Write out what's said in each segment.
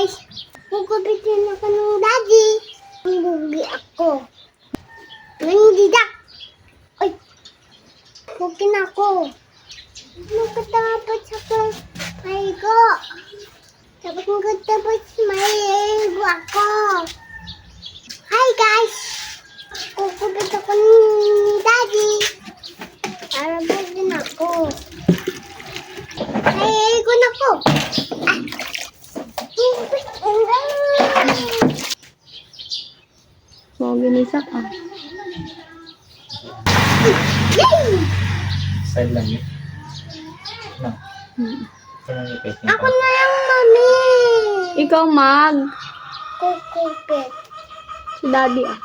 guys, gugupitin ako ng daddy. Bugi ako. Nandidak. Ay, bugi na ako. Magkatapos ako maigo. Tapos magkatapos maigo ako. Hi guys, gugupit ako ng daddy. Para bugi na ako. Maigo na ako. So, ginisak ah. Yay! Side lang yun. No. Ako na lang, mami. Ikaw mag. Kukupit. Si daddy ah.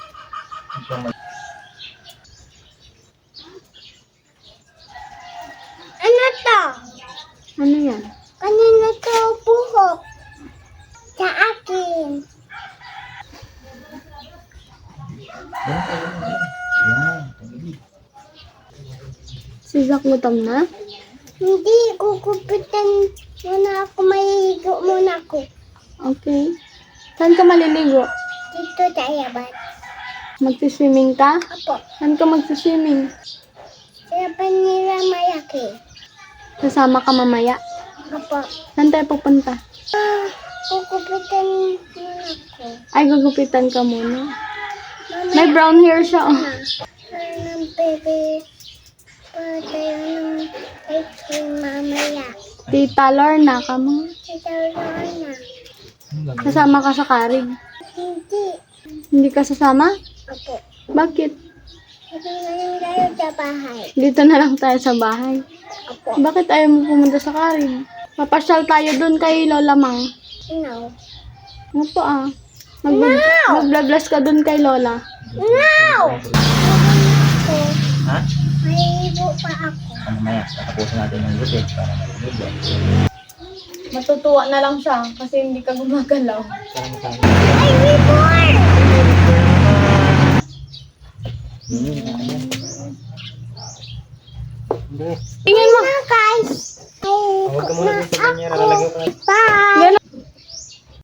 Ano to? Ano yan? Kanina to buhok. Sa akin. Si Zach gutom na? Hindi, kukupitan muna ako. Maihigo muna ako. Okay. Saan ka maliligo? Dito tayo ba? Magsiswimming ka? Apo. Saan ka magsiswimming? Sila pa nila malaki. Kasama ka mamaya. Apo. Saan tayo pupunta? Kukupitan muna ako. Ay, gugupitan ka muna. Mami, May brown hair siya oh. ng bebe. Patayo ng ice cream mamaya. Tita Lorna ka mo. Ito na. Kasama ka sa karig. Hindi. Hindi ka sasama? Apo. Bakit? Ito na yung tayo sa bahay. Dito na lang tayo sa bahay. Apo. Bakit ayaw mo pumunta sa karig? Papasyal tayo doon kay Lola Mang. No. Ano po ah? Mag-bless ka doon kay Lola. No! Ha? May ibo pa ako. Mamaya, tatapusin natin yung gupit para maliligo. Matutuwa na lang siya kasi hindi ka gumagalaw. Parang tayo. Ay, reborn! Hindi. Tingin mo. Na, guys. Ay, Huwag ka muna dito sa kanya. Lalagyan ko na